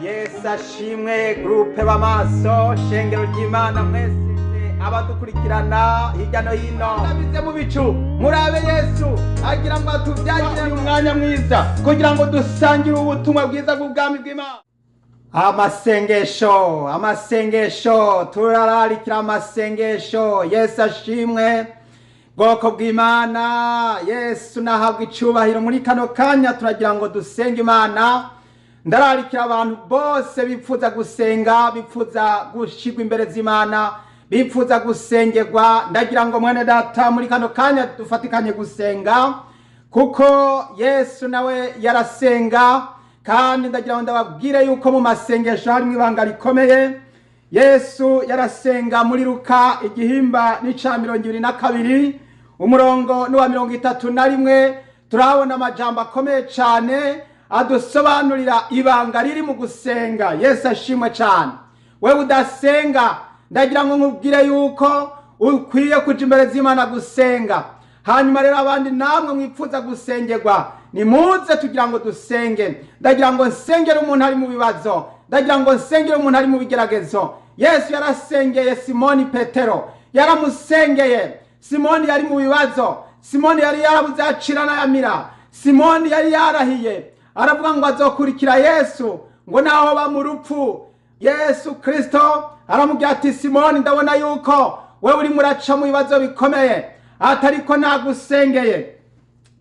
Yesu ashimwe groupe b'amaso shengero ry'Imana mwese abadukurikirana hirya no hino nabize mu bicu murabe Yesu agira ngo tuvyagire umwanya mwiza kugira ngo dusangire ubutumwa bwiza bw'ubwami bw'Imana. Amasengesho turararikira amasengesho. Yesu ashimwe bwoko bw'Imana. Yesu nahabwa icubahiro muri kano kanya turagira ngo dusenge Imana. Ndararikira abantu bose bipfuza gusenga, bipfuza gushigwa imbere z'Imana, bipfuza gusengerwa. Ndagira ngo mwene data muri kano kanya dufatikanye gusenga kuko Yesu nawe yarasenga, kandi ndagira ngo ndababwire yuko mu masengesho harimo ibanga rikomeye. Yesu yarasenga muri Luka igihimba n'ica 22 umurongo n'uwa 31 turabona amajambo akomeye cyane adusobanurira ibanga riri mu gusenga. Yesu ashimwe cyane. Wewe udasenga ndagira ngo nkubwire yuko ukwiye kuja imbere z'Imana gusenga. Hanyuma rero abandi namwe mwipfuza gusengerwa nimuze tugira ngo dusenge. Ndagira ngo nsengere umuntu ari mu bibazo, ndagira ngo nsengere umuntu ari mu bigeragezo. Yesu yarasengeye Simoni Petero, yaramusengeye. Simoni yari mu bibazo, Simoni yari yarabuze acirana yamira, Simoni yari yarahiye aravuga ngo azokurikira Yesu ngo naho ba mu rupfu. Yesu Kristo aramubwira ati Simoni, ndabona yuko wewe uri muraca mu bibazo bikomeye atariko nagusengeye.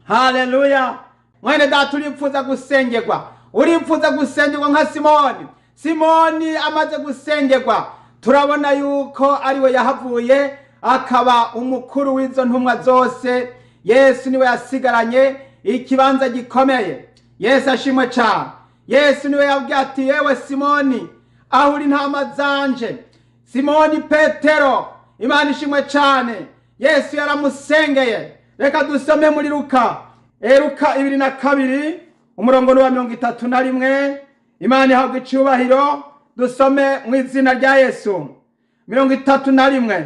Haleluya. Mwene data uripfuza gusengerwa, uripfuza gusengerwa nka Simoni. Simoni amaze gusengerwa turabona yuko ariwe yahavuye akaba umukuru w'izo ntumwa zose. Yesu niwe yasigaranye ikibanza gikomeye. Yesu ashimwe cyane. Yesu niwe yabwiye ati yewe Simoni, aho uri ntama zanje. Simoni Petero, Imana ishimwe cyane. Yesu yaramusengeye. Reka dusome muri Luka 22 umurongo n'uwa 31. Imana ihabwa icubahiro. Dusome mu izina rya Yesu. 31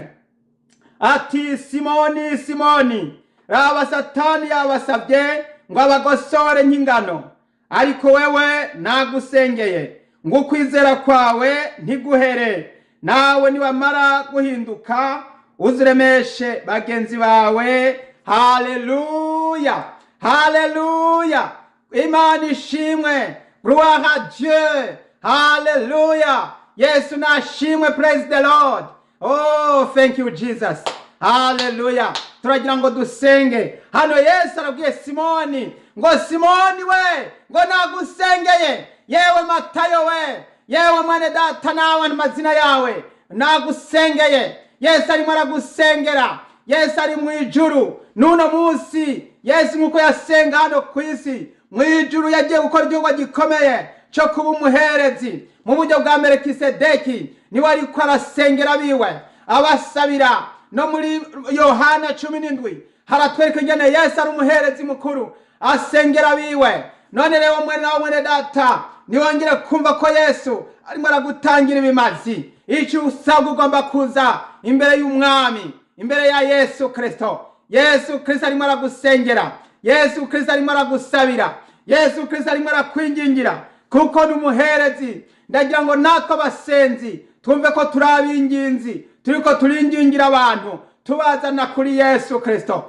ati Simoni, Simoni, raba Satani yabasabye ngo abagosore nk'ingano, ariko wewe nagusengeye ngo kwizera kwawe ntiguhere, nawe niwamara guhinduka uziremeshe bagenzi bawe. Haleluya, haleluya. Imana ishimwe. Gloire à Dieu. Haleluya. Yesu nashimwe. Praise the Lord. Oh, thank you Jesus. Haleluya. Turagira ngo dusenge. Hano Yesu arabwiye Simoni ngo Simoni we ngo nagusengeye. Yewe Matayo we, yewe mwene data nawe amazina yawe nagusengeye. Yesu arimo aragusengera. Yesu ari mu ijuru nuno munsi. Yesu nkuko yasenga hano ku isi, mu ijuru yagiye gukora igikorwa gikomeye cyo kuba umuherezi mu buryo bwa Melikisedeki. Niwe ariko arasengera biwe abasabira. No muri Yohana 17 haratwereka ingene Yesu ari umuherezi mukuru asengera biwe. None rero mwene data niwongere kumva ko Yesu arimo aragutangira ibimazi. Icyo usabwa ugomba kuza imbere y'umwami, imbere ya Yesu Kristo. Yesu Kristo arimo aragusengera. Yesu Kristo arimo aragusabira. Yesu Kristo arimo arakwingingira kuko ni umuherezi. Ndagira ngo natwe abasenzi twumve ko turabinginzi, turiko turingingira abantu tubazana kuri Yesu Kristo.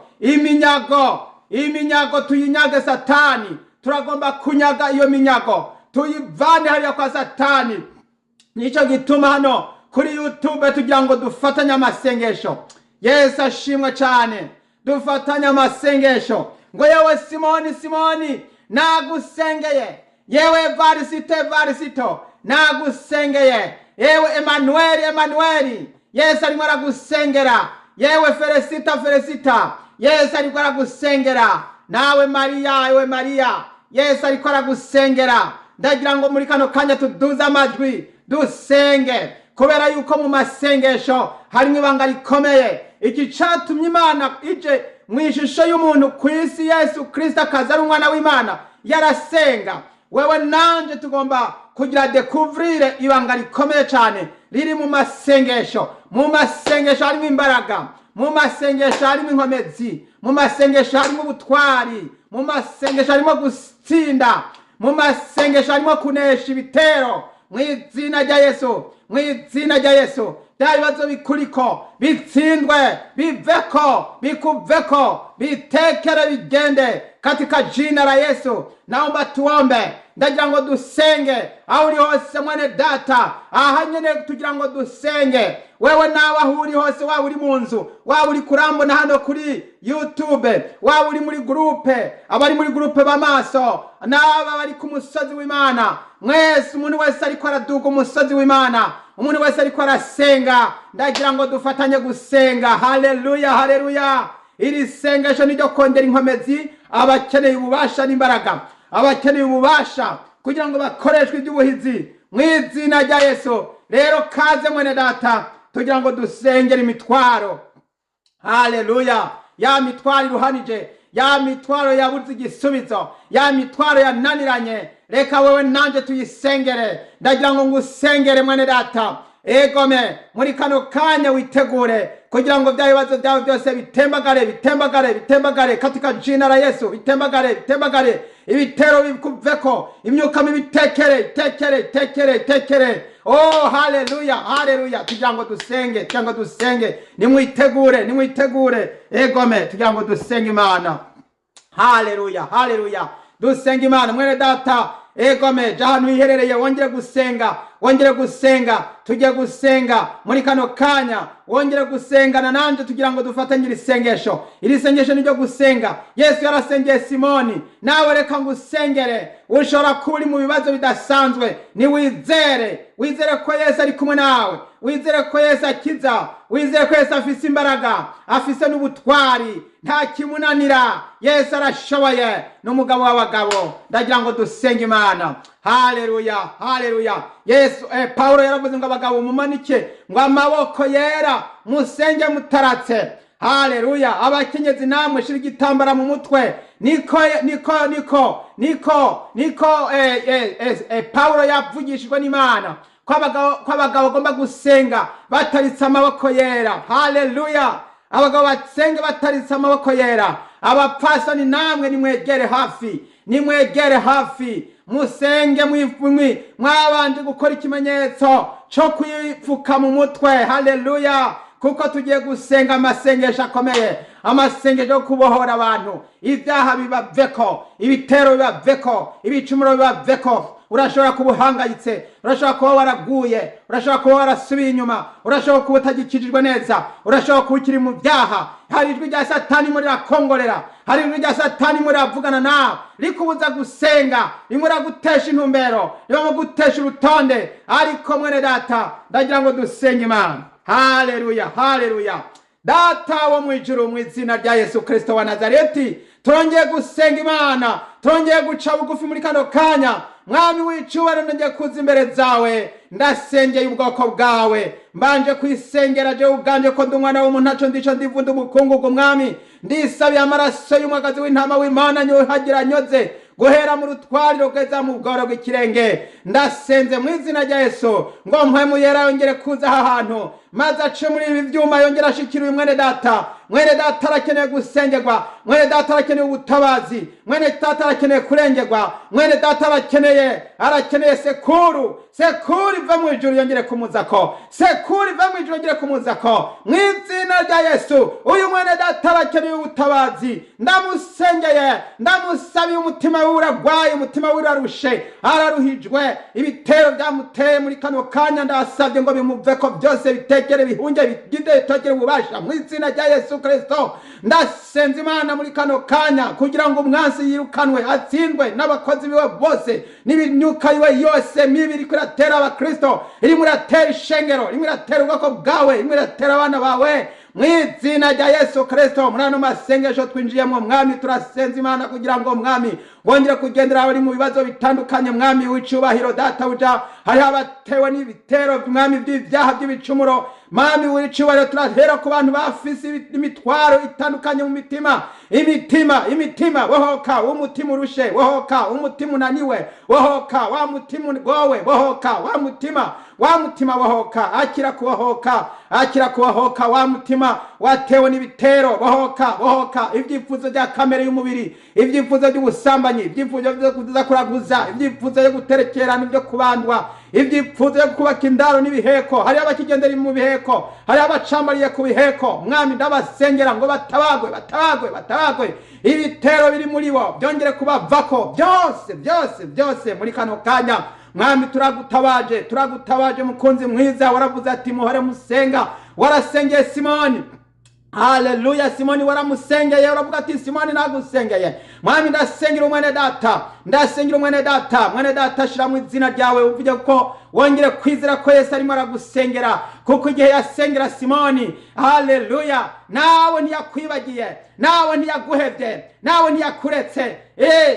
Iminyago tuyinyage Satani. Turagomba kunyaga iyo minyago tuyivane hariya kwa Satani. Nico gituma hano kuri YouTube tugira ngo dufatanye amasengesho. Yesu ashimwe cyane. Dufatanye amasengesho ngo yewe Simoni, Simoni nagusengeye. Yewe Varisito nagusengeye. Yewe Emanueli, Yesu arimo aragusengera. Yewe Feresita, Yesu ariko aragusengera. Nawe Maria, Yesu ariko aragusengera. Ndagira ngo muri kano kanya tuduze amajwi dusenge, kubera yuko mu masengesho harimo ibanga rikomeye. Iki catumye Imana ije mu ishusho y'umuntu ku isi. Yesu Kristo akaza ari umwana w'Imana yarasenga. Wewe nanje tugomba kugira découvrir ibanga rikomeye cyane riri mu masengesho. Mu masengesho harimo imbaraga, mu masengesho harimo inkomezi, mu masengesho harimo ubutwari, mu masengesho harimo gutsinda, mu masengesho harimo kunesha ibitero mu izina rya Yesu, mu izina rya Yesu. Bya bibazo bikuriko bitsindwe, biveko, bikuveko, bitekere bigende katika jina la Yesu. Naomba tuombe, ndagira ngo dusenge aho uri hose mwene data, aha nyene tugira ngo dusenge. Wewe nawe aho uri hose, waba uri mu nzu, waba uri kurambona hano kuri YouTube, waba uri muri groupe, abari muri groupe b'amaso, n'aba bari ku musozi w'Imana, mwese umuntu wese ariko araduga umusozi w'Imana, umuntu wese ariko arasenga, ndagira ngo dufatanye gusenga. Haleluya, haleluya. Iri sengesho ni ryo kongera inkomezi abakeneye ububasha n'imbaraga, abakeneye ububasha kugira ngo bakoreshwe iby'ubuhizi mu izina rya Yesu. Rero kaze mwene data, tugira ngo dusengere imitwaro. Haleluya. Ya mitwaro iruhanije, ya mitwaro yabuze igisubizo, ya mitwaro yananiranye, reka wewe nanje tuyisengere. Ndagira ngo ngusengere mwene data. Egome, muri kano kanya witegure kugira ngo bya bibazo byawe byose bitembagare, bitembagare, bitembagare katika jina la Yesu. Bitembagare, bitembagare, ibitero bikuveko, imyuka mibitekere, tekere, tekere, tekere. Oh, haleluya, haleluya. Tugira ngo dusenge, tugira ngo dusenge. Nimwitegure, nimwitegure. Egome, tugira ngo dusenge Imana. Haleluya, haleluya. Dusenge Imana mwene data. Egome, jahanu iherereye, wongere gusenga, wongere gusenga, tujye gusenga muri kano kanya, wongere gusenga na nanje tugira ngo dufatanye iri sengesho. Iri sengesho ni ryo gusenga. Yesu yarasengeye Simoni, nawe reka ngusengere. Ushobora kuba uri mu bibazo bidasanzwe, ni wizere, wizere ko Yesu ari kumwe nawe, wizere ko Yesu akiza, wizere ko Yesu afise imbaraga, afise n'ubutwari, nta kimunanira. Yesu arashoboye, n'umugabo w'abagabo. Ndagira ngo dusenge Imana. Haleluya, haleluya. Yesu Paulo yaravuze ngo abagabo mumanike ngo amaboko yera musenge mutaratse. Haleluya. Abakenyezi namwe shira igitambara mu mutwe. Niko Paulo yavugishijwe n'Imana ko abagabo bagomba gusenga bataritse amaboko yera. Haleluya. Abagabo basenga bataritse amaboko yera. Abapfasoni namwe nimwegere hafi, nimwegere hafi, musenge mwabanje gukora ikimenyetso cyo kwifuka mu mutwe. Haleluya. Kuko tugiye gusenga amasengesho akomeye, amasengesho yo kubohora abantu, ibyaha bibaveko, ibitero bibaveko, ibicumuro bibaveko. Urashobora kuba uhangayitse, urashobora kuba waraguye, urashobora kuba warasubiye inyuma, urashobora kuba utagikijijwe neza, urashobora kuba ukiri mu byaha. Hari ijwi rya Satani muri rakongorera, hari ijwi rya Satani muri ravugana nawe, rikubuza gusenga, rimwe ragutesha intumbero, rimwe gutesha urutonde. Ariko mwene data, ndagira ngo dusenge Imana. Haleluya, haleluya. Data wo mu ijuru, mu izina rya Yesu Kristo wa Nazareti, turongeye gusenga Imana, turongeye guca bugufi muri kano kanya. Mwami w'icubahiro, nongeye kuza imbere zawe, ndasengeye ubwoko bwawe. Mbanje kwisengera je ubwanje ko ndi umwana w'umuntu, ntaco ndico ndivunda umukungugu. Mwami, ndisabiye amaraso y'umwagazi w'intama w'Imana nyohagira nyoze guhera mu rutwariro kugeza mu bworo bw'ikirenge. Ndasenze mu izina rya Yesu ngo mpwemu yera yongere kuza aha hantu, maze ace muri ibi byuma yongere ashikira uyu mwene data. Mwene data arakeneye gusengerwa, mwene data arakeneye ubutabazi, mwene data arakeneye kurengerwa, mwene data arakeneye sekuru iva mu ijuru yongere kumuzako, sekuru iva mu ijuru yongere kumuzako mu izina rya Yesu. Uyu mwene data arakeneye ubutabazi, ndamusengeye, ndamusabiye. Umutima we uragwaye, umutima we urarushe, araruhijwe, ibitero byamuteye muri kano kanya. Ndasabye ngo bimuveko byose, bitekere, bihunge, bigide, bitokere ububasha mu izina rya Yesu Kristo. Ndasenze Imana muri kano kanya kugira ngo umwansi yirukanwe, atsindwe n'abakozi biwe bose, n'imyuka yiwe yose mibi iri kuratera abakristo, iri muratera ishengero, iri muratera ubwoko bwawe, iri muratera abana bawe mu izina rya Yesu Kristo. Muri ano masengesho twinjiyemo Mwami, turasenze Imana kugira ngo Mwami wongere kugendera abari mu bibazo bitandukanye mwami w'icubahiro databuja hari abatewe n'ibitero mwami by'ibyaha by'ibicumuro mwami w'icubahiro turahera ku bantu bafise imitwaro itandukanye mu imitima wohoka umutima urushe wohoka umutima unaniwe wohoka wa mutima gowe wohoka wa mutima wohoka akira kuhohoka wa mutima watewe n'ibitero wohoka ibyifuzo bya kamere y'umubiri ibyifuzo by'ubusambanyi ibyifuzo byo kuraguza ibyifuzo byo guterekerana ibyo kubandwa ibyifuzo byo kubaka indaro n'ibiheko hari abakigendera mu biheko hari abacambariye ku biheko mwami ndabasengera ngo batabagwe ibitero biri muri bo byongere kubavako byose muri kano kanya mwami turagutabaje mukunzi mwiza waravuze ati muhore musenga warasengeye Simoni Haleluya Simoni waramusengeye uravuga ati Simoni nagusengeye mwami ndasengera umwene data shira mu izina ryawe uvuge ko wongere kwizera ko Yesu arimo aragusengera kuko igihe yasengera Simoni haleluya nawe ntiyakwibagiye nawe ntiyaguhevye nawe ntiyakuretse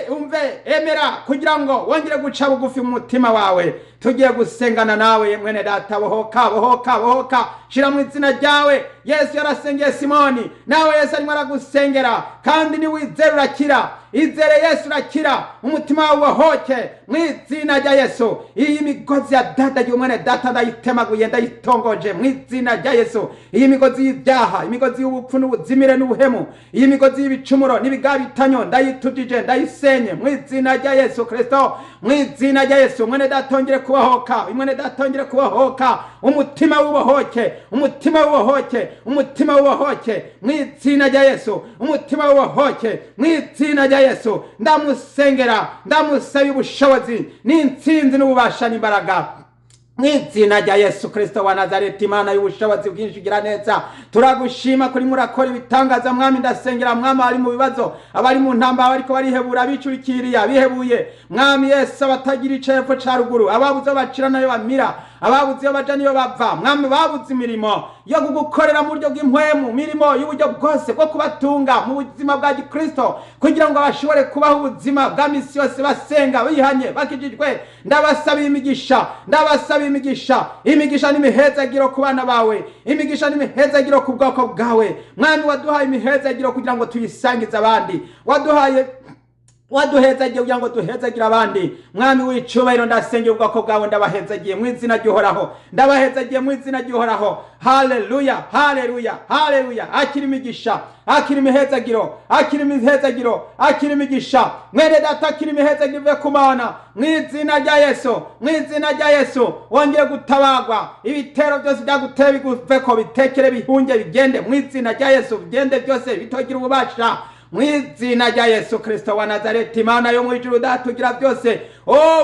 umve emera kugira ngo wongere guca bugufi mu mutima wawe tugiye gusengana nawe mwene data bohoka shira mu izina ryawe Yesu yarasengeye Simoni nawe Yesu arimo aragusengera kandi ni wizera urakira izere Yesu urakira umutima wawe wohoke mu izina rya Yesu iyi migozi ya data y'umwene data ndayitemaguye ndayitongoje mu izina rya Yesu iyi migozi y'ibyaha imigozi y'ubupfu n'ubuzimire n'ubuhemu iyi migozi y'ibicumuro n'ibigabitanyo ndayitujije ndayisenye mu izina rya Yesu Kristo mu izina rya Yesu mwene datongere kubahoka mwene datongere kubahoka umutima w'ubuhoke mu izina rya Yesu umutima w'ubuhoke mu izina rya Yesu ndamusengera ndamusaba ubushobozi n'intsinzi n'ububasha n'imbaraga mu izina rya Yesu Kristo wa Nazareti Imana y'ubushobozi bwinshi gira neza turagushima kuri murakora ibitangaza mwami ndasengera mwami ari mu bibazo abari mu ntambara ariko barihebura bicurikiriya bihebuye mwami Yesu abatagira icepfo ca ruguru ababuze bacira nayo bamira ababuze baja niyo bava mwami babuze imirimo yo gukorera mu buryo bw'impwemu mirimo y'uburyo bwose bwo kubatunga mu buzima bwa Kristo kugira ngo bashobore kubaho ubuzima bwa misi yose basenga bihanye bakijijwe ndabasaba imigisha n'imihezagiro ku bana bawe imigisha n'imihezagiro ku bwoko bwawe mwami waduhaye imihezagiro kugira ngo tuyisangize abandi waduhezagiye kugira ngo duhezagira abandi mwami w'icubahiro ndasengera ubwoko bwawe ndabahezagiye mu izina ry'Uhoraho haleluya akira imigisha akira imigisha mwene data akira imihezagiro ive ku Mana mu izina rya Yesu wongere gutabagwa ibitero byose byaguteye biguveko bitekere bihunge bigende mu izina rya Yesu bigende byose bitogira ububasha mu izina rya Yesu Kristo wa Nazareti Imana yo mu ijuru datugira byose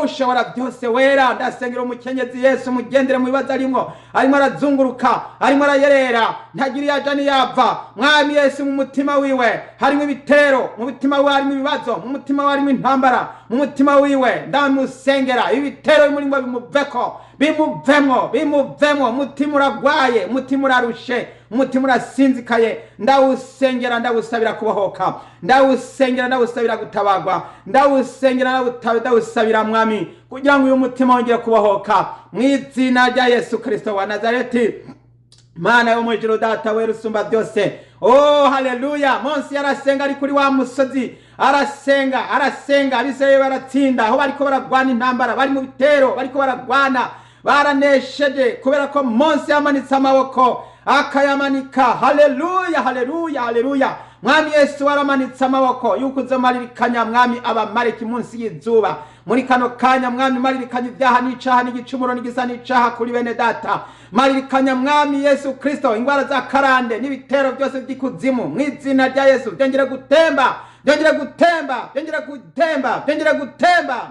ushobora byose wera ndasengera umukenyezi Yesu mugendere mu bibazo arimo arazunguruka arimo arayerera ntagira yaja niyava mwami Yesu mu mutima wiwe harimo ibitero mu mutima wiwe harimo ibibazo mu mutima wiwe harimo intambara mu mutima wiwe ndamusengera ibitero bimurimo bimuvemo umutima uragwaye umutima urarushe umutima urasinzikaye ndawusengera ndawusabira kubohoka ndawusabira gutabagwa ndawusabira mwami kugira ngo uyu mutima wongere kubohoka mu izina rya Yesu Kristo wa Nazareti Mana yo mu ijuru data we rusumba byose haleluya Mose yarasenga ari kuri wa musozi arasenga Abisirayeli baratsinda aho bariko baragwana intambara bari mu bitero bariko baragwana baranesheje kubera ko Mose yamanitse amaboko akayamanika haleluya mwami Yesu waramanitse amaboko yuko uzomaririkanya mwami abamareki munsi y'izuba muri kano kanya mwami maririkanya ibyaha n'icaha n'igicumuro n'igisa n'icaha kuri bene data maririkanya mwami Yesu Kristo ingwara za karande n'ibitero byose by'ikuzimu mu izina rya Yesu byongere gutemba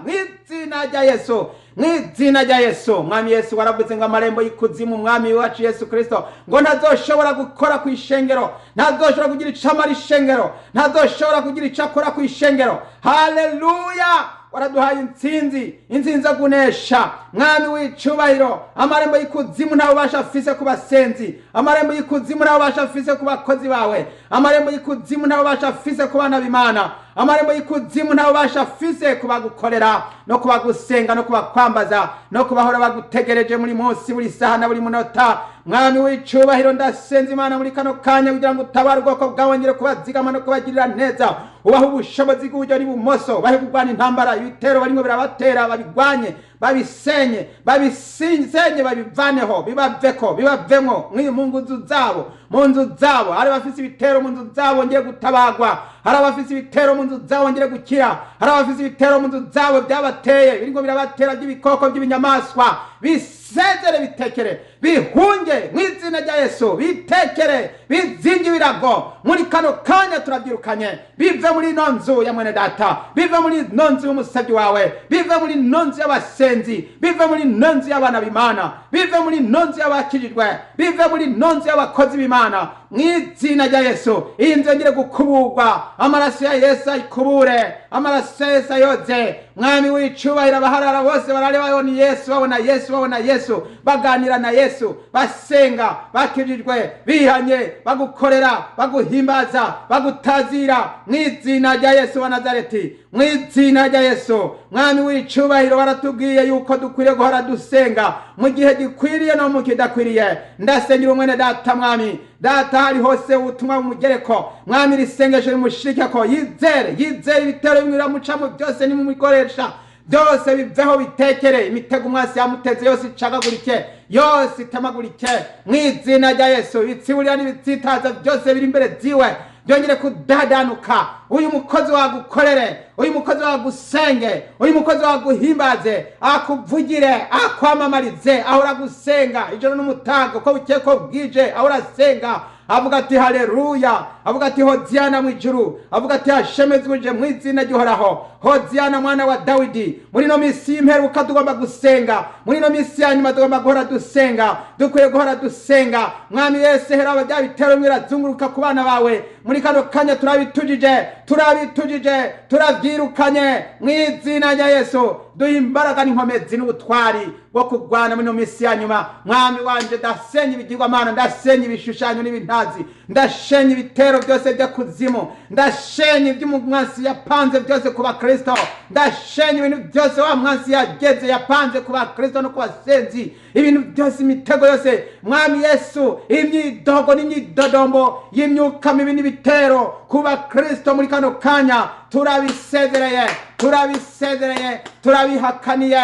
mu izina rya Yesu mu izina rya Yesu mwami Yesu waravuze ngo amarembo y'ikuzimu mwami wacu Yesu Kristo ngo ntazoshobora gukora ku ishengero ntazoshobora kugira icamara ishengero ntazoshobora kugira icakora ku ishengero haleluya waraduhaye intsinzi yo kunesha mwami w'icubahiro amarembo y'ikuzimu ntawe ubasha afise ku basenzi amarembo y'ikuzimu ntawe ubasha afise ku bakozi bawe amarembo y'ikuzimu ntawe ubasha afise ku bana b'Imana amarembo y'ikuzimu nta bubasha afise kubagukorera no kubagusenga no kubakwambaza no kubahora bagutegereje muri munsi buri saha na buri munota. Mwami w'icubahiro, ndasenze Imana muri kano kanya kugira ngo utabare ubwoko bwawe, ngire kubazigama no kubagirira neza, ubaha ubushobozi bw'uburyo n'ibumoso, bahe kurwana intambara ibitero barimo birabatera, babigwanye, babisenye, babivaneho, bibaveko, bibavemwo mu nzu zabo, mu nzu zabo. Hari abafise ibitero mu nzu zabo ngiye gutabagwa, hari abafise ibitero mu nzu zabo ngiye gukira, hari abafise ibitero mu nzu zabo byabateye biriko birabatera by'ibikoko by'ibinyamaswa. Bisezere, bitekere, bihunge mu izina rya Yesu, bitekere, bizingi birago muri kano kanya turabyirukanye, bive muri ino nzu ya mwene data, bive muri ino nzu y'umusabyi wawe, bive muri ino nzu y'abasenzi, bive muri ino nzu y'abana b'Imana, bive muri ino nzu y'abakijijwe, bive muri ino nzu y'abakozi b'Imana mu izina rya Yesu. Iyi nzu yongere gukuburwa, amaraso ya Yesu ayikubure, amaraso ya Yesu ayoze. Mwami w'icubahiro, abaharara bose barare babona Yesu, babona Yesu, babona Yesu, baganira na Yesu, basenga, bakijijwe, bihanye, bagukorera, baguhimbaza, bagutazira mu izina rya Yesu wa Nazareti, mu izina rya Yesu. Mwami w'icubahiro, baratubwiye yuko dukwiriye guhora dusenga mu gihe gikwiriye no mu kidakwiriye. Ndasengera umwene data, mwami data, hari hose ubutumwa bumugereko, mwami risengesho rimushirikeko, yizere ibitero bimwe biramucamo byose nimumikoresha, byose biveho, bitekere, imitego umwasi yamuteze yose icagagurike, yose itemagurike mu izina rya Yesu. Ibitsiburira n'ibitsitaza byose biri imbere ziwe byongere kudadanuka. Uyu mukozi wagukorere, uyu mukozi wagusenge, uyu mukozi waguhimbaze, akuvugire, akwamamarize, ahora gusenga ijoro n'umutaga, ko bukeye ko bwije ahora asenga, avuga ati haleluya, avuga ati hoziyana mu ijuru, avuga ati hashemezwe mu izina ry'Uhoraho, hoziyana mwana wa Dawidi. Muri no misi y'imperuka tugomba gusenga, muri no misi ya nyuma tugomba guhora dusenga, dukwiye guhora dusenga. Mwami Yesu, hera bya bitero birazunguruka ku bana bawe muri kano kanya, turabitujije, turabyirukanye mu izina rya Yesu. Duha imbaraga n'inkomezi n'ubutwari bwo kurwana muri no misi ya nyuma. Mwami wanje, ndasenye ibigirwamana, ndasenye ibishushanyo n'ibintazi, ndasenye ibitero byose bya kuzimu, ndasenye iby'umwansi yapanze byose ku bakristo, ndasenye ibintu byose wa mwansi yageze yapanze ku bakristo no ku basenzi, ibintu byose, imitego yose. Mwami Yesu, imyidogo n'imyidodombo y'imyuka mibi n'ibitero ku bakristo muri kano kanya turabisezereye, turabihakaniye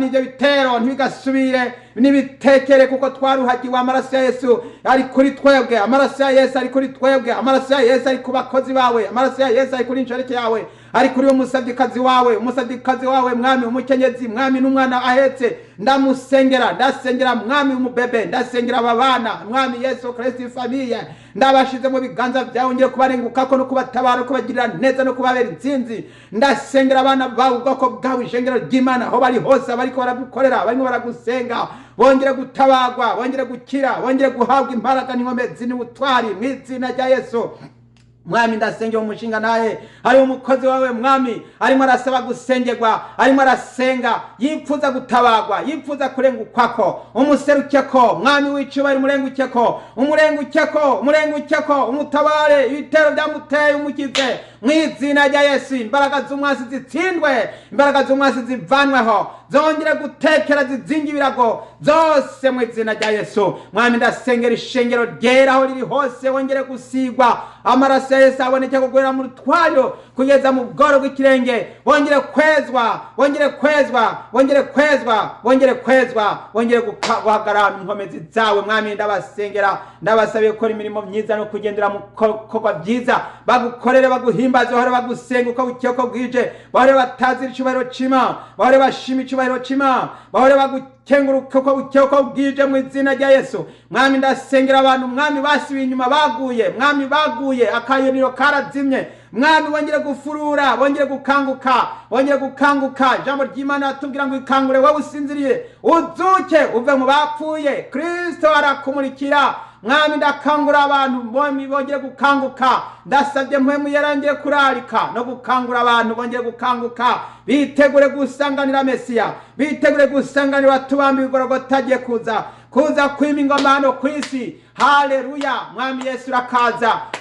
ibyo bitero ntibigasubire nibitekere, kuko twaruhagiwe. Amaraso ya Yesu ari kuri twebwe, amaraso ya Yesu ari kuri twebwe, amaraso ya Yesu ari ku bakozi bawe, amaraso ya Yesu ari kuri inshoreke yawe, ari kuri umusadikazi wawe, mwami umukenyezi, mwami n'umwana ahetse. Ndasengera mwami umubebe, ndasengera ababana, mwami Yesu Kristo, famiye ndabashize mu biganza byawe, ngiye kubarengukako no kubatabara, kubagirira neza no kubabera intsinzi. Ndasengera abana bawe, ubwoko bwawe, ishengero ry'Imana aho bari hose, bariko baragukorera, barimo baragusenga, bongere gutabagwa, bongere gukira, bongere guhabwa imbaraga n'inkomezi n'ubutwari mu izina rya Yesu. Mwami ndasengera umushinga naye, hari umukozi wawe mwami arimo arasaba gusengerwa, arimo arasenga, yipfuza gutabagwa, yipfuza kurengukwako, umuserukeko mwami w'icubahiro, umurengukeko, umutabare, ibitero byamuteye umukize mu izina rya Yesu. Imbaraga z'umwasi zitsindwe, imbaraga z'umwasi zivanweho, zongere gutekera, zizingi ibirago zose mu izina rya Yesu. Mwami ndasengera ishengero ryera aho riri hose, wongere gusigwa, amaraso ya Yesu aboneke kugwera mu rutwaro kugeza mu bworo bw'ikirenge, wongere kwezwa, wongere guhagarara mu nkomezi zawe. Mwami ndabasengera, ndabasabiye gukora imirimo myiza no kugendera mu bikorwa byiza, bagukorere, baguhimbaze, bahore bagusenga uko bukeye uko bwije, bahore batazira icubahiro c'Imana, bahore bashima icubahiro c'Imana, bahore bagukenguruka uko bukeye uko bwije mu izina rya Yesu. Mwami ndasengera abantu mwami basubiye inyuma, baguye, akayoniro karazimye, mwami wongere gufurura, wongere gukanguka. Jambo ry'Imana atubwira ngo ikangure wowe usinziriye, uzuke uve mu bapfuye, Kristo arakumurikira. Mwami ndakangura abantu bongere gukanguka, ndasabye mpwemu yarangiye kurarika no gukangura abantu bongere gukanguka, bitegure gusanganira Mesiya, bitegure gusanganira tubambi Golgota agiye kuza. kuza kwima ingoma hano kw'isi. Haleluya. Mwami Yesu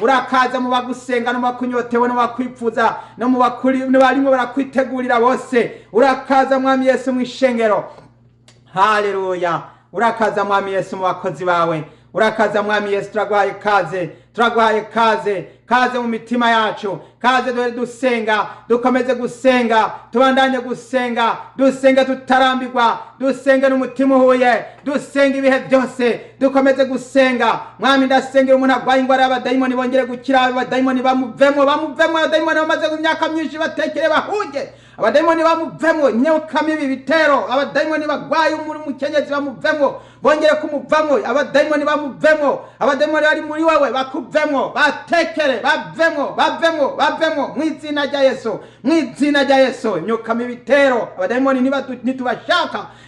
urakaza mu bagusenga no mu bakunyotewe no mu bakwipfuza no mu barimo barakwitegurira bose. Urakaza Mwami Yesu mu ishengero. Haleluya. Urakaza Mwami Yesu mu bakozi bawe. Urakaza Mwami Yesu, turaguhaye kaze mu mitima yacu. Kaze dore dusenga, dukomeze gusenga, tubandanye gusenga, dusenge tutarambirwa, dusenge n'umutima uhuye, dusenge ibihe byose, dukomeze gusenga. Mwami ndasengera umuntu arwaye ingwara y'abadayimoni bongere gukira, abadayimoni bamuvemo, abadayimoni bamaze imyaka myinshi batekere bahuge, abadayimoni bamuvemo, imyuka mibi bitero, abadayimoni bagwaye umukenyezi bamuvemo, bongere kumuvamo, abadayimoni bamuvemo, abadayimoni bari muri wewe bakuvemo, batekere bavemo mu izina rya Yesu, imyuka mibi bitero, abadayimoni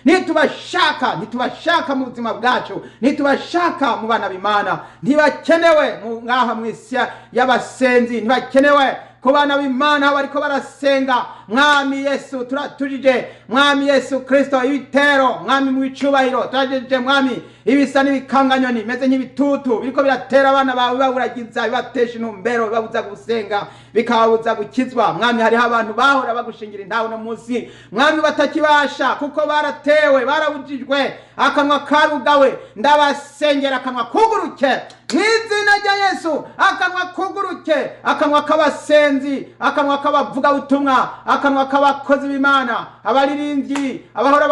nitubashaka mu buzima bwacu, nitubashaka mu bana b'Imana, ntibakenewe ngaha mu isi y'abasenzi, ntibakenewe ku bana b'Imana bariko barasenga. Mwami Yesu turatujije, Mwami Yesu Kristo, ibitero Mwami mu icubahiro turajije, Mwami ibisa n'ibikanganyoni meze nk'ibitutu biriko biratera abana bawe, baburagiza bibatesha intumbero, bibabuza gusenga, bikababuza gukizwa. Mwami hariho abantu bahora bagushingira intaho no munsi, Mwami batakibasha kuko baratewe, barabujijwe, akanwa karugawe. Ndabasengera akanwa kuguruke mu izina rya Yesu, akanwa kuguruke, akanwa k'abasenzi, akanwa k'abavuga butumwa, akanwa k'abakozi b'Imana, abaririmbyi, abahora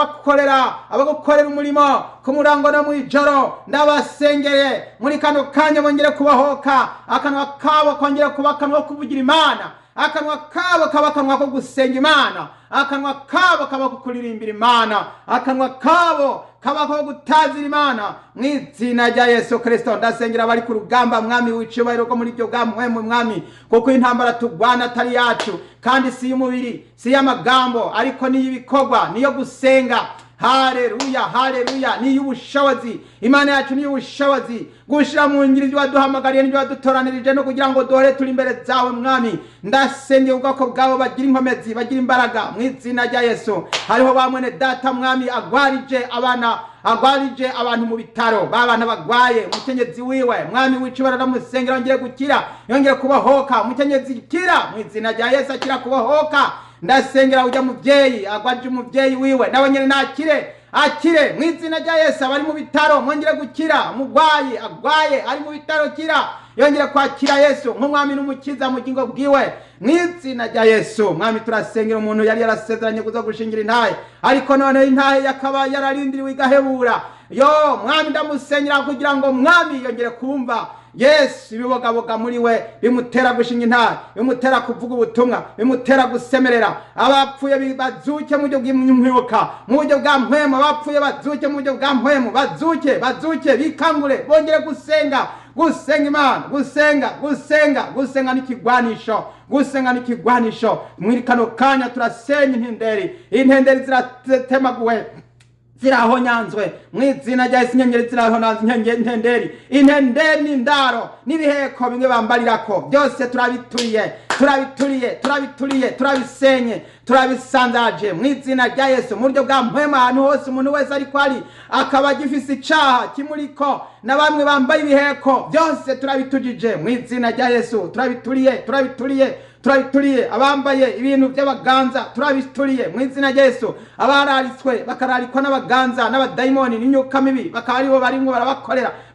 abagukorera umurimo ku murango no mwijoro. Ndabasengeye muri kano kanya bongere kubahoka, akanwa kabo kongere kuba akanwa kuvugira Imana, akanwa kabo kaba akanwa ko gusenga Imana, akanwa kabo kaba kukuririmbira Imana, akanwa kabo kaba ko gutazira Imana mu izina rya Yesu Kristo. Ndasengera bari ku rugamba, Mwami w'icubahiro ko muri byo bwamwemu, Mwami kuko intambara tugwana atari yacu kandi si y'umubiri, si y'amagambo, ariko ni y'ibikorwa, niyo gusenga. Haleluya, ni y'ubushobozi. Imana yacu ni y'ubushobozi gushira mu ngiro ibyo waduhamagariye n'ibyo wadutoranirije, no kugira ngo duhore turi imbere zawe. Mwami ndasengeye ubwoko bwawe bagira inkomezi, bagira imbaraga mu izina rya Yesu. Hariho bamwene data Mwami agwarije abantu mu bitaro, babana bagwaye, umukenyezi wiwe Mwami w'icubara ndamusengera yongere gukira, yongere kubahoka, umukenyezi kira mu izina rya Yesu, akira kubahoka. Ndasengera ujya muvyeyi agwaje umuvyeyi wiwe nawe nyene akire mu izina rya Yesu. Abari mu bitaro mwongere gukira, umugwayi agwaye ari mu bitaro kira, yongere kwakira Yesu nk'umwami n'umukiza mu gingo bwiwe mu izina rya Yesu. Mwami turasengera umuntu yari yarasezeranye kuza gushingira intahe, ariko none intahe yakaba yararindiriwe igahebura. Mwami ndamusengera kugira ngo Mwami yongere kumva Yesu ibibogaboga muri we, bimutera gushinga intahe, bimutera kuvuga ubutumwa, bimutera gusemerera. Abapfuye bazuke mu buryo bw'imyuka, mu buryo bwa mpwemu, abapfuye bazuke mu buryo bwa mpwemu, bazuke bikangure, bongere gusenga Imana, gusenga n'ikigwanisho. Muri kano kanya turasenya intenderi ziratemaguwe, zirahonyanzwe mu izina rya Yesu. Inyenyeri zirahonyanzwe, intenderi n'indaro n'ibiheko bimwe bambarirako, byose turabisenye, turabisanzaje mu izina rya Yesu. Mu buryo bwa mpwemu ahantu hose umuntu wese ariko ari akaba gifise icaha kimuriko, na bamwe bambaye ibiheko, byose turabitujije mu izina rya Yesu. Turabituriye abambaye ibintu by'abaganza, turabituriye mu izina rya Yesu. Abararitswe bakararikwa n'abaganza n'abadayimoni n'imyuka mibi, bakaba aribo barimo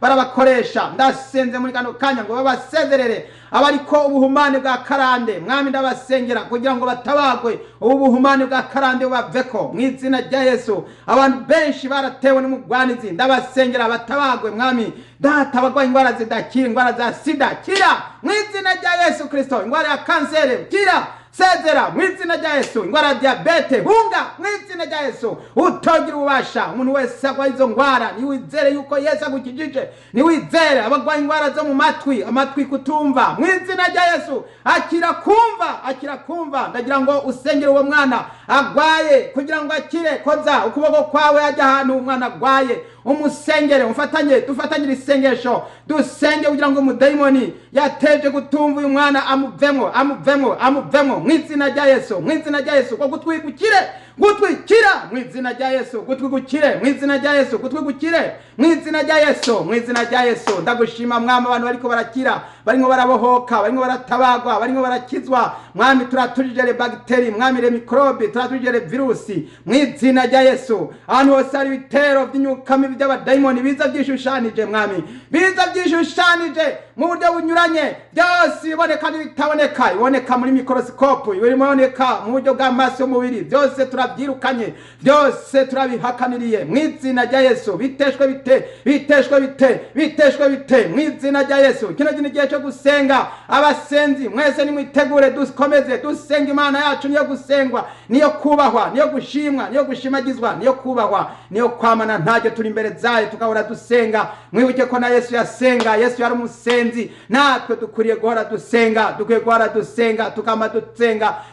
barabakoresha. Ndasenze muri kano kanya ngo babasezerere abariko ubuhumane bwa karande. Mwami ndabasengera kugira ngo batabagwe, ubu buhumane bwa karande baveko mu izina rya Yesu. Abantu benshi baratewe n'umugwanizi, ndabasengera batabagwe. Mwami data bagwa ingwara zidakira, ingwara za sida kira mu izina rya Yesu Kristo, ingwara ya kanseri kira, sezera mu izina rya Yesu, ingwara ya diabete hunga mu izina rya Yesu. Utogira ubasha umuntu wese agwa izo ngwara, niwizere yuko Yesu agukijije, niwizere. Abagwa ingwara zo mu amatwi kutumva, mu izina rya Yesu akira kumva. Ndagira ngo usengere uwo mwana agwaye kugira ngo akire, koza ukuboko kwawe ajya ahantu umwana agwaye, umusengere, dufatanye isengesho dusenge kugira ngo umudayimoni yateje gutumva uyu mwana amuvemo mw'izina rya Yesu, mw'izina rya Yesu, ko gutwikira mw'izina rya Yesu, gutwigukire mw'izina rya Yesu, gutwigukire mw'izina rya Yesu, mw'izina rya Yesu. Ndagushima mwami, abantu bariko barakira, barimo barabohoka, barimo baratabagwa, barimo barakizwa mwami. Turatujije bagiteri mwami, le mikrobe, turatujije virusi mw'izina rya Yesu. Ahantu hose hari ibitero by'inyuka mibi by'abadayimoni biza byishushanije mwami, biza byishushanije mu buryo bunyuranye, byose biboneka n'ibitaboneka, iboneka muri mikrosikopu, iboneka mu buryo bw'amaso y'umubiri, byose turabyirukanye, byose turabihakaniriye mw'izina rya Yesu. Biteshwe bite mw'izina rya Yesu. Kino gihe cyo gusenga, abasenzi mwese nimwitegure, dukomeze dusenga. Imana yacu niyo gusengwa, niyo kubahwa, niyo gushimwa, niyo gushimagizwa, niyo kubahwa, niyo kwamana ntajye turi imbere zayo tukahora dusenga. Mwibuke ko na Yesu yasenga, Yesu yari umusenzi, natwe dukwiye guhora dusenga, tukama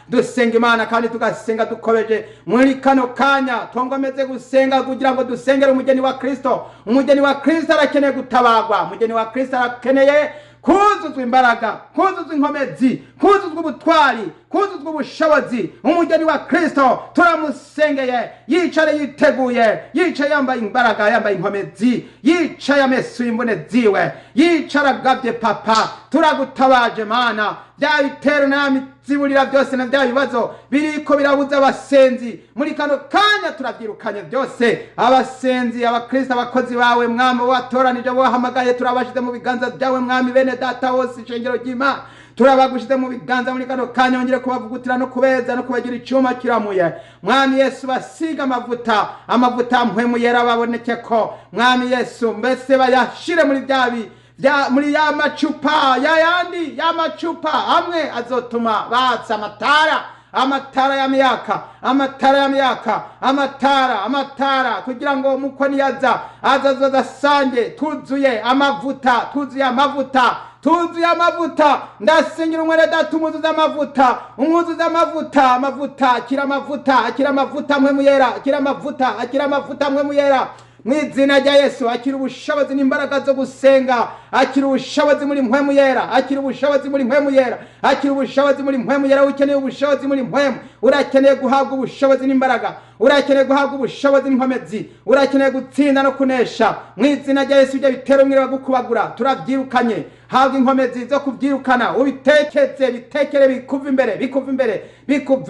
dusenga Imana, kandi tugasenga dukobeje muri kano kanya. Twongomeze gusenga kugira ngo dusengere umugeni wa Kristo. Umugeni wa Kristo arakeneye gutabagwa, umugeni wa Kristo arakeneye kuzuzwa imbaraga, kuzuzwa inkomezi, kuzuzwa ubutwari, kuzuzwa ubushobozi. Umugeni wa Kristo turamusengeye, yicare yiteguye, yicaye yambaye imbaraga, yambaye inkomezi, yicaye amesuye imbone ziwe, yicara agavye. Papa, turagutabaje Mana, bya bitero n'amiziburira byose na bya bibazo biriko birabuza abasenzi muri kano kanya, turabyirukanye byose. Abasenzi, abakristo, abakozi bawe mwami, watoranije, wahamagaye, turabashize mu biganza byawe mwami. Bene data wose, ishengero ry'Imana, turabagushize mu biganza muri kano kanya. Ongere kubavugutira no kubeza no kubagira icyuma kiramuye mwami Yesu. Basiga amavuta mpwemu yera, baboneke ko mwami Yesu mbese bayashire muri muri ya macupa yayandi, ya macupa amwe azotuma batsa amatara y'amyaka, kugira ngo umukwe niyaza azasange tuzuye amavuta. Ndasingira umwere data, umuzuza amavuta, akira amavuta mpwemu yera, akira amavuta mpwemu yera mw'izina rya Yesu. Akira ubushobozi n'imbaraga zo gusenga, akira ubushobozi muri mpwemu yera, Ukeneye ubushobozi muri mpwemu, urakeneye guhabwa ubushobozi n'imbaraga, urakeneye guhabwa ubushobozi n'inkomezi, urakeneye gutsinda no kunesha mw'izina rya Yesu. Ibyo bitero mwireba gukubagura turabyirukanye, habwa inkomezi zo kubyirukana. Bitekere bikuva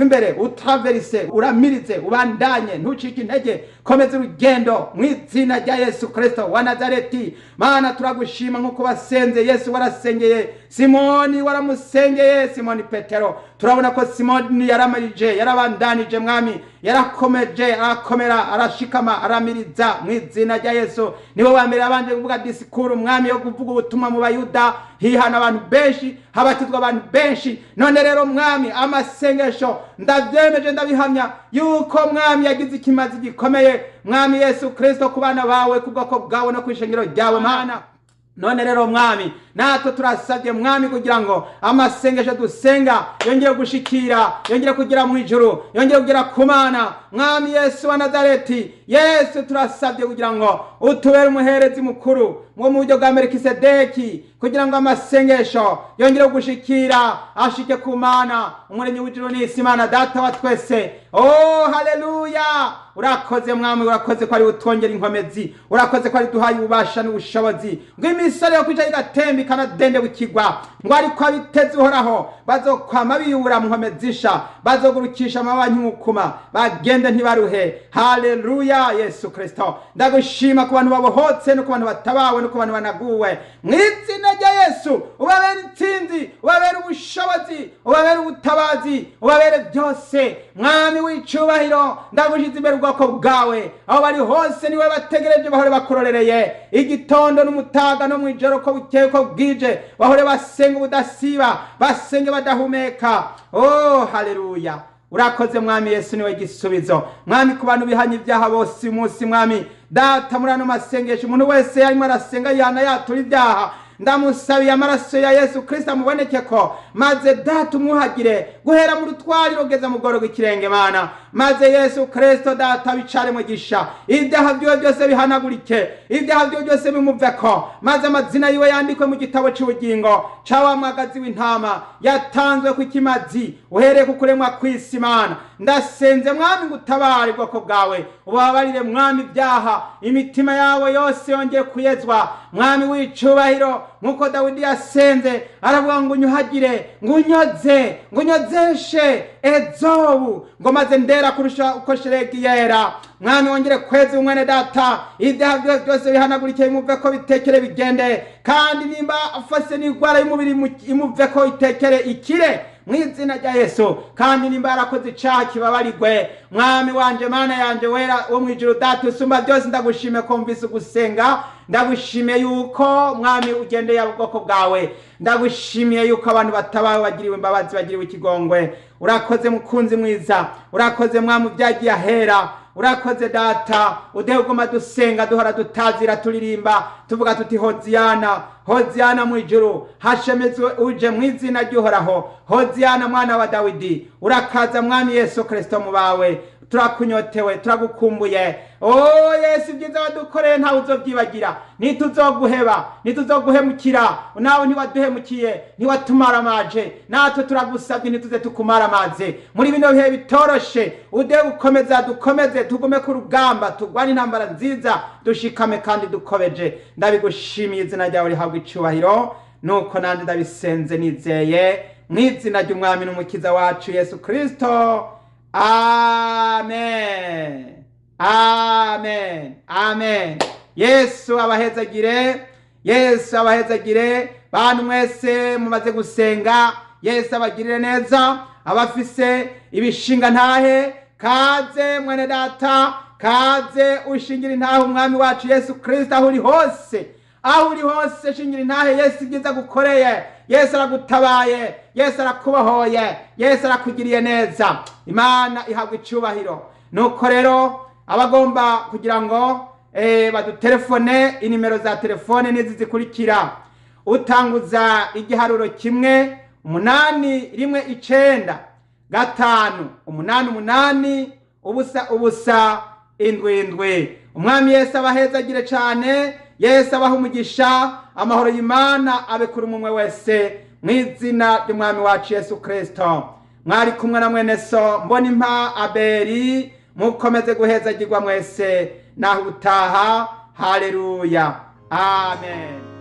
imbere, utaverise, uramirize, ubandanye, ntucike intege, komeza urugendo mw'izina rya Yesu Kristo wa Nazareti. Mana, turagushima nk'uko wasenze Yesu, warasengeye Simoni, waramusengeye Simoni Petero. Turabona ko Simoni yarabandanije mwami, yarakomeje, arakomera, arashikama, aramiriza mw'izina rya Yesu. Nibo bambere abanje kuvuga disikuru mwami yo kuvuga ubutumwa mu Bayuda, hihana abantu benshi, habatizwa abantu benshi. None rero mwami, amasengesho ndavyemeje, ndabihamya yuko mwami yagize ikimazi gikomeye mwami Yesu Kristo ku bana bawe, ku bwoko bwawe no kwishengero ryawe Mana. None rero mwami, natwe turasabye mwami kugira ngo amasengesho dusenga yongere gushikira, yongere kugira mu ijuru, yongere kugira ku Mana mwami Yesu wa Nazareti. Yesu, turasabye kugira ngo utubere umuherezi mukuru mu buryo bwa Melikisedeki, kugira ngo amasengesho yongere gushikira, ashike ku Mana umuremyi w'ijuru n'isi, Mana data wa twese. Oh haleluya, urakoze mwami, urakoze ko ari utwongera inkomezi, urakoze ko ari duhaye ububasha n'ubushobozi bw'imisore yo kwica igatemba ikanadende bukigwa, ngo ariko abiteze uhoraho bazokwama biyubura mu nkomezisha, bazogurukisha amababa nk'umukuma, bagende ntibaruhe. Haleluya Yesu Kristo, ndagushima ku bantu babohotse no ku bantu batabawe no ku bantu banaguwe mw'izina rya Yesu. Ubabere intsinzi, ubabere ubushobozi, ubabere ubutabazi, ubabere byose mwami w'icubahiro. Ndagushize imbere ubwoko bwawe, aho bari hose niwe bategereje, bahore bakurorereye igitondo n'umutaga no mwijoro, ko bukeye ko bwije, bahore basenga ubudasiba, basenge badahumeka. Oh haleluya, urakoze mwami Yesu, niwe gisubizo mwami ku bantu bihanye ibyaha bose umunsi mwami data. Muri ano masengesho umuntu wese arimo arasenga yana yatura ibyaha, ndamusabiye amaraso ya Yesu Kristo amuboneke ko maze data umwuhagire guhera mu rutwari rugeza mu goro rw'ikirenge Mana, maze Yesu Kristo data bicare mu gisha, ibyaha byiwe byose bihanagurike, ibyaha byiwe byose bimuveko, maze amazina yiwe yandikwe mu gitabo cy'ubugingo cawa mwagazi w'intama yatanzwe ku kimazi uhereye ku kuremwa kw'isi. Mana, ndasenze mwami ngutabare bwoko bwawe, ubabarire mwami ibyaha, imitima yawe yose yongeye kuyezwa mwami w'icubahiro, nkuko Dawidi yasenze aravuga ngo unyuhagire, ngunyoze, ngunyozeshe ezobu, ngo maze ndera kurusha uko sheregi yera. Mwami wongere kweza umwene data, ibyaha byose bihanagurike imuveko bitekere bigende, kandi nimba afase n'indwara y'umubiri imuveko itekere ikire mu izina rya Yesu, kandi nimba yarakoze icaha kibabarirwe. Mwami wanje Mana yanje wera wo mwijuru data usumba byose, ndagushime ko mvise gusenga, ndagushimiye yuko mwami ugendeye ubwoko bwawe, ndagushimiye yuko abantu batabawe bagiriwe imbabazi, bagiriwe ikigongwe. Urakoze mukunzi mwiza, urakoze mwami byagiye ahera, urakoze data udehuguma dusenga duhora dutazira turirimba tuvuga tuti Hoziyana, Hoziyana mu ijuru, hashemezwe uje mu izina ry'Uhoraho, Hoziyana mwana wa Dawidi. Urakaza mwami Yesu Kristo mu bawe, turakunyotewe, turagukumbuye. Oh Yesu, ibyiza wadukoreye ntawe uzovyibagira, ntituzoguheba, ntituzoguhemukira, nawe ntiwaduhemukiye, ntiwatumaramaje, natwe turagusabye ntituze tukumaramaze muri bino bihe bitoroshe. Ude gukomeza dukomeze, tugume ku rugamba, tugwane intambara nziza, dushikame kandi dukobeje. Ndabigushimiye, izina ryawe rihabwa icubahiro, nuko nandi ndabisenze nizeye mu izina ry'umwami n'umukiza wacu Yesu Kristo. Amen. Amen. Amen. Yesu abahezagire, Yesu abahezagire. Bantu mwese mumaze gusenga, Yesu abagirire neza. Abafise ibishinga ntahe, kaze mwene data, kaze ushingira intahe umwami wacu Yesu Kristo aho uri hose. Aho uri hose shingira intahe Yesu ibyiza gukoreye. Yesu aragutabaye, Yesu arakubohoye, Yesu arakugiriye neza. Imana ihabwa icubahiro. Nuko rero abagomba kugira ngo badutelefone, inimero za telefone nizi zikurikira: utanguza igiharuro 1 8 1 9 5 8 8 ubusa ubusa 7. Umwami Yesu abahezagire cyane, Yesu abaha umugisha, amahoro y'Imana abe kuri umwe wese mu izina ry'umwami wacu Yesu Kristo. Mwari kumwe na mwene so Mbonimpa Abeli, mukomeze guhezagirwa mwese naho utaha. Haleluya. Amen.